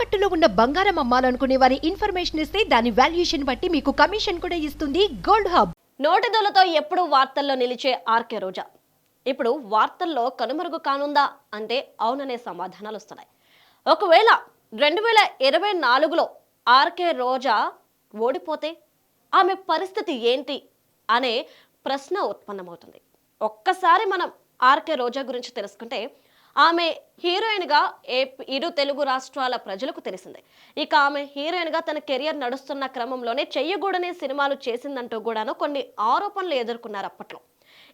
తాకట్టులో ఉన్న బంగారం అమ్మాలనుకునే వారి ఇన్ఫర్మేషన్ ఇస్తే దాని వాల్యుయేషన్ బట్టి మీకు కమిషన్ కూడా ఇస్తుంది గోల్డ్ హబ్. నోటిదోలతో ఎప్పుడు వార్తల్లో నిలిచే ఆర్కే రోజా ఇప్పుడు వార్తల్లో కనుమరుగు కానుందా అంటే అవుననే సమాధానాలు వస్తున్నాయి. ఒకవేళ 2024లో ఆర్కే రోజా ఓడిపోతే ఆమె పరిస్థితి ఏంటి అనే ప్రశ్న ఉత్పన్నమవుతుంది. ఒక్కసారి మనం ఆర్కే రోజా గురించి తెలుసుకుంటే ఆమె హీరోయిన్గా ఇరు తెలుగు రాష్ట్రాల ప్రజలకు తెలిసిందే. ఇక ఆమె హీరోయిన్గా తన కెరియర్ నడుస్తున్న క్రమంలోనే చెయ్యకూడని సినిమాలు చేసిందంటూ కూడాను కొన్ని ఆరోపణలు ఎదుర్కొన్నారు అప్పట్లో.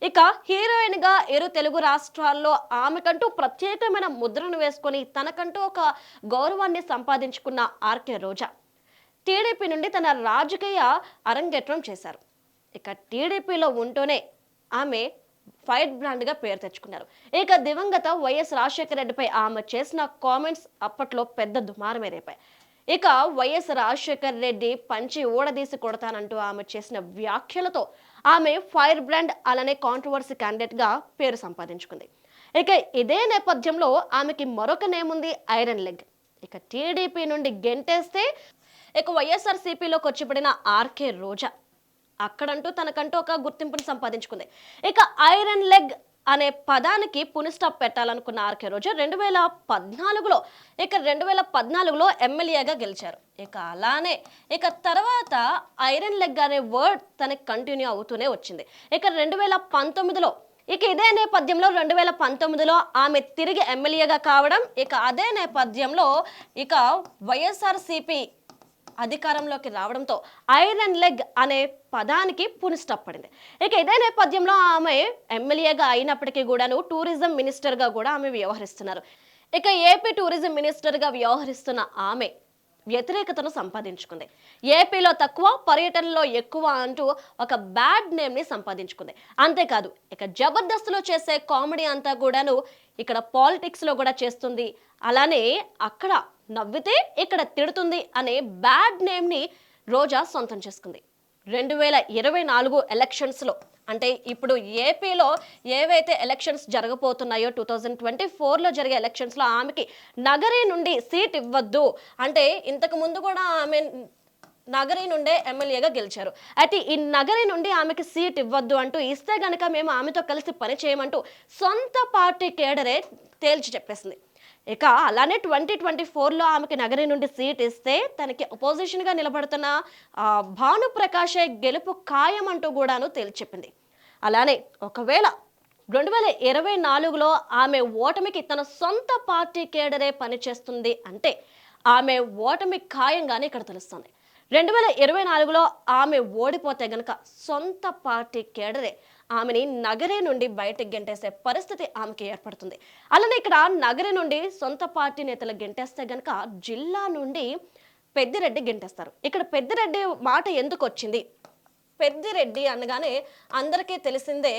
ఇక హీరోయిన్గా ఇరు తెలుగు రాష్ట్రాల్లో ఆమెకంటూ ప్రత్యేకమైన ముద్రను వేసుకొని తనకంటూ ఒక గౌరవాన్ని సంపాదించుకున్న ఆర్కే రోజా టీడీపీ నుండి తన రాజకీయ అరంగేట్రం చేశారు. ఇక టీడీపీలో ఉంటూనే ఆమె ఫైర్ బ్రాండ్గా పేరు తెచ్చుకున్నారు. ఇక దివంగత వైఎస్ రాజశేఖర రెడ్డిపై ఆమె చేసిన కామెంట్స్ అప్పట్లో పెద్ద దుమారమే రేపాయి. ఇక వైఎస్ రాజశేఖర రెడ్డి పంచి ఊడదీసి కొడతానంటూ ఆమె చేసిన వ్యాఖ్యలతో ఆమె ఫైర్ బ్రాండ్ అలానే కాంట్రవర్సీ క్యాండిడేట్గా పేరు సంపాదించుకుంది. ఇక ఇదే నేపథ్యంలో ఆమెకి మరొక నేముంది, ఐరన్ లెగ్. ఇక టీడీపీ నుండి గెంటేస్తే ఇక వైఎస్ఆర్సీపీలోకి వచ్చిపడిన ఆర్కే రోజా అక్కడంటూ తనకంటూ ఒక గుర్తింపును సంపాదించుకుంది. ఇక ఐరన్ లెగ్ అనే పదానికి పునిస్టాప్ పెట్టాలనుకున్న ఆర్కే రోజా 2014లో ఎమ్మెల్యేగా గెలిచారు. ఇక అలానే ఇక తర్వాత ఐరన్ లెగ్ అనే వర్డ్ తనకి కంటిన్యూ అవుతూనే వచ్చింది. ఇక 2019లో ఇక ఇదే నేపథ్యంలో 2019లో ఆమె తిరిగి ఎమ్మెల్యేగా కావడం, ఇక అదే నేపథ్యంలో ఇక వైఎస్ఆర్సీపీ అధికారంలోకి రావడంతో ఐరన్ లెగ్ అనే పదానికి పునిస్టాప్ పడింది. ఇక ఇదే నేపథ్యంలో ఆమె ఎమ్మెల్యేగా అయినప్పటికీ కూడాను టూరిజం మినిస్టర్గా కూడా ఆమె వ్యవహరిస్తున్నారు. ఇక ఏపీ టూరిజం మినిస్టర్గా వ్యవహరిస్తున్న ఆమె వ్యతిరేకతను సంపాదించుకుంది. ఏపీలో తక్కువ, పర్యటనలో ఎక్కువ అంటూ ఒక బ్యాడ్ నేమ్ని సంపాదించుకుంది. అంతేకాదు ఇక జబర్దస్త్లో చేసే కామెడీ అంతా కూడాను ఇక్కడ పాలిటిక్స్లో కూడా చేస్తుంది. అలానే అక్కడ నవ్వితే ఇక్కడ తిడుతుంది అనే బ్యాడ్ నేమ్ని రోజా సొంతం చేసుకుంది. 2024 ఎలక్షన్స్లో అంటే ఇప్పుడు ఏపీలో ఏవైతే ఎలక్షన్స్ జరగబోతున్నాయో 2024లో జరిగే ఎలక్షన్స్లో ఆమెకి నగరి నుండి సీట్ ఇవ్వద్దు అంటే ఇంతకు ముందు కూడా ఆమె నగరి నుండే ఎమ్మెల్యేగా గెలిచారు. అయితే ఈ నగరి నుండి ఆమెకి సీట్ ఇవ్వద్దు అంటూ ఇస్తే గనక మేము ఆమెతో కలిసి పని చేయమంటూ సొంత పార్టీ కేడరే తేల్చి చెప్పేసింది. ఇక అలానే 2024లో ఆమెకి నగరి నుండి సీట్ ఇస్తే తనకి అపోజిషన్గా నిలబడుతున్న భానుప్రకాషే గెలుపు ఖాయం అంటూ కూడాను తేల్చెప్పింది. అలానే ఒకవేళ 2024లో ఆమె ఓటమికి తన సొంత పార్టీ కేడరే పనిచేస్తుంది అంటే ఆమె ఓటమి ఖాయంగానే ఇక్కడ తెలుస్తుంది. 2024లో ఆమె ఓడిపోతే గనక సొంత పార్టీ కేడరే ఆమెని నగరి నుండి బయటకు గెంటేసే పరిస్థితి ఆమెకి ఏర్పడుతుంది. అలానే ఇక్కడ నగరి నుండి సొంత పార్టీ నేతలు గెంటేస్తే గనక జిల్లా నుండి పెద్దిరెడ్డి గెంటేస్తారు. ఇక్కడ పెద్దిరెడ్డి మాట ఎందుకు వచ్చింది? పెద్దిరెడ్డి అనగానే అందరికీ తెలిసిందే,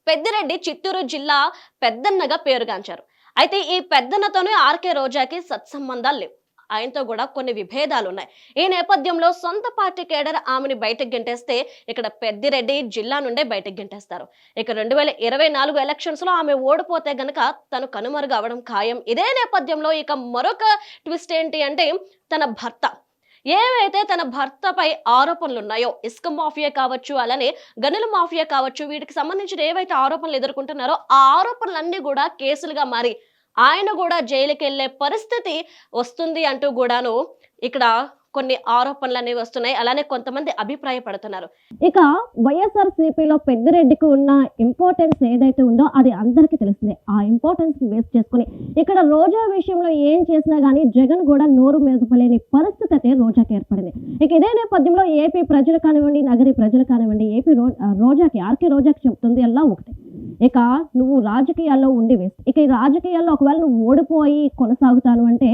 పెద్దిరెడ్డి చిత్తూరు జిల్లా పెద్దన్నగా పేరుగాంచారు. అయితే ఈ పెద్దన్నతోనే ఆర్కే రోజాకి సత్సంబంధాలు లేవు. ఆయనతో కూడా కొన్ని విభేదాలు ఉన్నాయి. ఈ నేపథ్యంలో సొంత పార్టీ కేడర్ ఆమెని బయటకు గెంటేస్తే ఇక్కడ పెద్దిరెడ్డి జిల్లా నుండే బయటకు గెంటేస్తారు. ఇక 2024 ఎలక్షన్స్లో ఆమె ఓడిపోతే గనక తను కనుమరుగు అవడం ఖాయం. ఇదే నేపథ్యంలో ఇక మరొక ట్విస్ట్ ఏంటి అంటే తన భర్త ఏవైతే తన భర్తపై ఆరోపణలు ఉన్నాయో, ఇసుక మాఫియా కావచ్చు, అలానే గనుల మాఫియా కావచ్చు, వీటికి సంబంధించిన ఏవైతే ఆరోపణలు ఎదుర్కొంటున్నారో ఆ ఆరోపణలన్నీ కూడా కేసులుగా మారి ఆయన కూడా జైలుకి వెళ్లే పరిస్థితి వస్తుంది అంటూ కూడాను ఇక్కడ కొన్ని ఆరోపణలు అనేవి వస్తున్నాయి. అలానే కొంతమంది అభిప్రాయపడుతున్నారు. ఇక వైఎస్ఆర్సీపీలో పెద్దిరెడ్డికి ఉన్న ఇంపార్టెన్స్ ఏదైతే ఉందో అది అందరికీ తెలిసిందే. ఆ ఇంపార్టెన్స్ బేస్ చేసుకుని ఇక్కడ రోజా విషయంలో ఏం చేసినా కానీ జగన్ కూడా నోరు మెదపలేని పరిస్థితి అయితే రోజాకి ఏర్పడింది. ఇక ఇదే నేపథ్యంలో ఏపీ ప్రజలు కానివ్వండి, నగరి ప్రజలు కానివ్వండి, ఏపీ రోజాకి ఆర్కే రోజాకి చెప్తుంది అలా ఒకటి, ఇక నువ్వు రాజకీయాల్లో ఉండి వేస్ట్. ఇక ఈ రాజకీయాల్లో ఒకవేళ నువ్వు ఓడిపోయి కొనసాగుతాను అంటే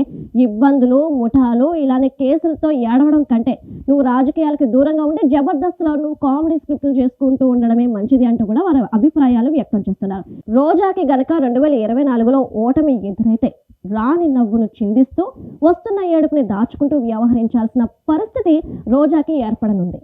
ఇబ్బందులు, ముఠాలు, ఇలానే కేసులతో ఏడవడం కంటే నువ్వు రాజకీయాలకి దూరంగా ఉండి జబర్దస్త్లో నువ్వు కామెడీ స్క్రిప్టులు చేసుకుంటూ ఉండడమే మంచిది అంటూ కూడా వారి అభిప్రాయాలు వ్యక్తం చేస్తున్నారు. రోజాకి గనక 2024లో ఓటమి ఎదురైతే రాని నవ్వును చిందిస్తూ వస్తున్న ఏడుపుని దాచుకుంటూ వ్యవహరించాల్సిన పరిస్థితి రోజాకి ఏర్పడనుంది.